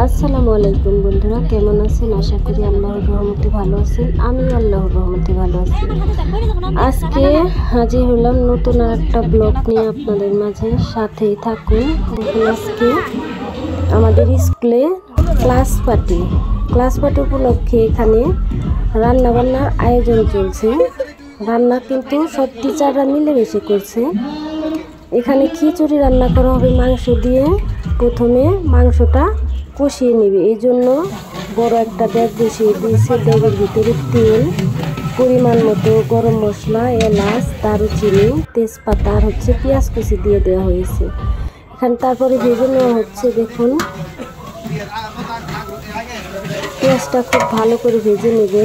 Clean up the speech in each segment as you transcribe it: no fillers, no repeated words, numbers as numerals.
আসসালামু আলাইকুম বন্ধুরা, কেমন আছেন? আশা করি আল্লাহর রহমতে ভালো আছেন। আমি আল্লাহর রহমতে ভালো আছি। আজকে হাজির হলাম নতুন আর একটা ব্লগ নিয়ে আপনাদের মাঝে, সাথেই থাকুন। দেখুন, আজকে আমাদের স্কুলে ক্লাস পার্টি উপলক্ষে এখানে রান্না বান্নার আয়োজন চলছে। রান্না কিন্তু সব টিচাররা মিলেমিশে করছে। এখানে খিচুড়ি রান্না করা হবে মাংস দিয়ে। প্রথমে মাংসটা কষিয়ে নেবে, এই জন্য বড় একটা ডেক বসিয়ে দিয়েছে। ডেকের ভিতরে তেল, পরিমাণ মতো গরম মশলা, এলাচ, দারুচিনি, তেজপাতা আর পেঁয়াজ কুচি দিয়ে দেওয়া হয়েছে এখানে। তারপরে ভেজে নেওয়া হচ্ছে। দেখুন, পেঁয়াজটা খুব ভালো করে ভেজে নেবে।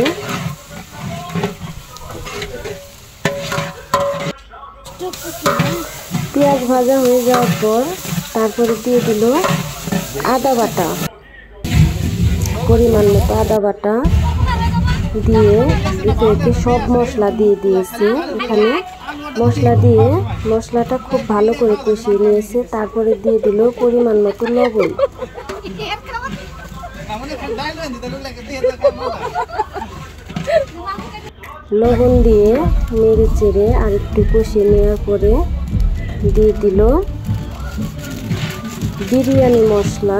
পেঁয়াজ ভাজা হয়ে যাওয়ার পর তারপরে দিয়ে দিল আদা বাটা, পরিমাণ মতো আদা বাটা দিয়ে এতে সব মশলা দিয়ে দিয়েছে। এখানে মশলা দিয়ে মশলাটা খুব ভালো করে কষিয়ে নিয়েছে। তারপরে দিয়ে দিল পরিমাণ মতো লবণ। লবণ দিয়ে নেড়ে চেড়ে আর একটু কষিয়ে নেওয়ার পরে দিয়ে দিল বিরিয়ানি মশলা।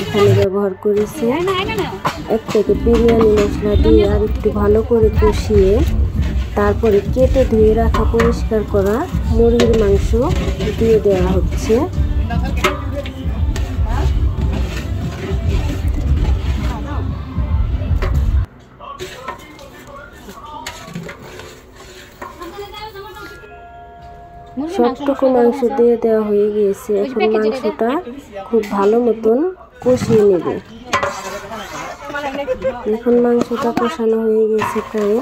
এখানে ব্যবহার করেছে 1 প্যাকেট বিরিয়ানি মশলা দিয়ে আর একটু ভালো করে কষিয়ে তারপরে কেটে ধুয়ে রাখা পরিষ্কার করা মুরগির মাংস দিয়ে দেওয়া হচ্ছে। সবটুকু মাংস দিয়ে দেওয়া হয়ে গিয়েছে। এখন মাংসটা খুব ভালো মতন কষিয়ে নেবে। এখন মাংসটা কষানো হয়ে গেছে প্রায়।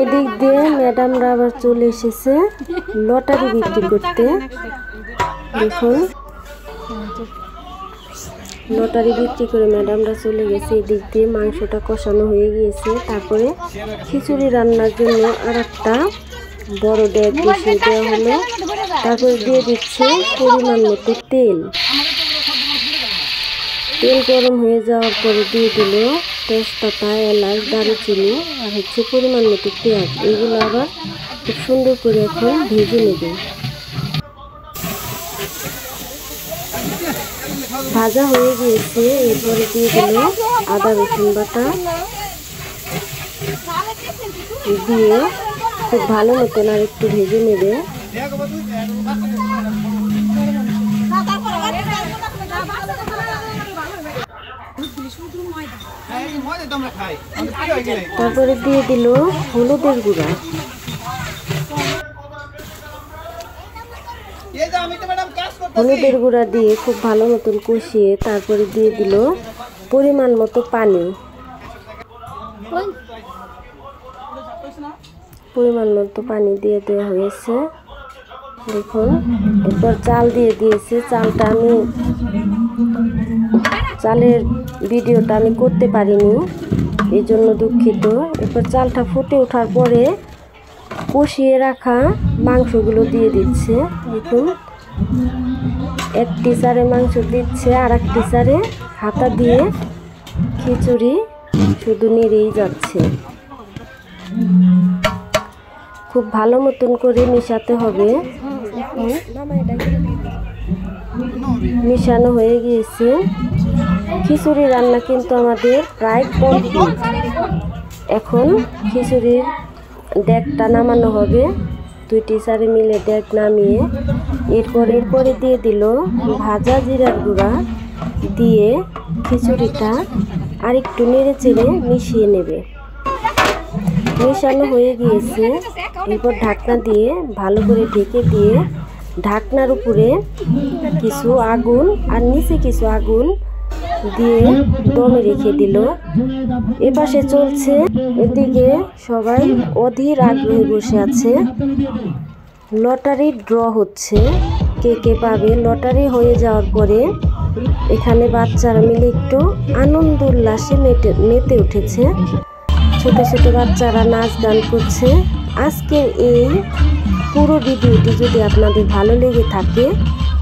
এদিক দিয়ে ম্যাডামরা আবার চলে এসেছে লটারি বিক্রি করতে। দেখুন, লটারি বিক্রি করে ম্যাডামরা চলে গেছে। এদিক দিয়ে মাংসটা কষানো হয়ে গিয়েছে। তারপরে খিচুড়ি রান্নার জন্য আর একটা বড় ডেক বসিয়ে দেওয়া হলো। তারপরে দিয়ে দিচ্ছে পরিমাণ মতো তেল। তেল গরম হয়ে যাওয়ার পরে দিয়ে দিল তেজপাতা, এলাচ, দারুচিনি আর পরিমাণ মতো পেঁয়াজ। এগুলো আবার খুব সুন্দর করে এখন ভেজে নেবে। ভাজা হয়ে গিয়েছে। এরপরে দিয়ে দিল আদা রসুন বাটা দিয়ে খুব ভালো মতন আর একটু ভেজে নেবে। তারপরে দিয়ে দিল হলুদের গুঁড়া। হলুদের গুঁড়া দিয়ে খুব ভালো মতন কষিয়ে তারপরে দিয়ে দিল পরিমাণ মতো পানি। পরিমাণ মতো পানি দিয়ে দেওয়া হয়েছে। দেখুন, এরপর চাল দিয়ে দিয়েছে। চালের ভিডিওটা আমি করতে পারিনি, এই জন্য দুঃখিত। এরপর চালটা ফুটে ওঠার পরে কষিয়ে রাখা মাংসগুলো দিয়ে দিচ্ছে। দেখুন, একটি চারে মাংস দিচ্ছে, আর একটি চারে হাতা দিয়ে খিচুড়ি শুধু নেড়েই যাচ্ছে। খুব ভালো মতন করে মিশাতে হবে। মিশানো হয়ে গিয়েছে। খিচুড়ি রান্না কিন্তু আমাদের প্রায় কমপ্লিট। এখন খিচুড়ির ডেকটা নামানো হবে। 2টি চারে মিলে ডেক নামিয়ে এরপরে দিয়ে দিল ভাজা জিরার গুঁড়া দিয়ে খিচুড়িটা আর একটু নেড়ে চেড়ে মিশিয়ে নেবে। মিশানো হয়ে গিয়েছে। এরপর ঢাকনা দিয়ে ভালো করে ঢেকে দিয়ে ঢাকনার উপরে কিছু আগুন আর নিচে কিছু আগুন দিয়ে দমে রেখে দিল। এপাশে চলছে, এদিকে সবাই অধীর আগ্রহে বসে আছে। লটারি ড্র হচ্ছে, কে কে পাবে। লটারি হয়ে যাওয়ার পরে এখানে বাচ্চারা মিলে একটু আনন্দ উল্লাসে মেতে উঠেছে। ছোট ছোট বাচ্চারা নাচ গান করছে। আজকের এই পুরো ভিডিওটি যদি আপনাদের ভালো লেগে থাকে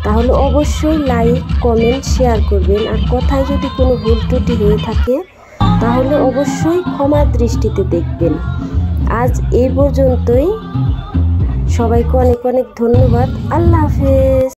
তাহলে অবশ্যই লাইক, কমেন্ট, শেয়ার করবেন। আর কথায় যদি কোনো ভুল ত্রুটি হয়ে থাকে তাহলে অবশ্যই ক্ষমার দৃষ্টিতে দেখবেন। আজ এই পর্যন্তই। সবাইকে অনেক অনেক ধন্যবাদ। আল্লাহ হাফেজ।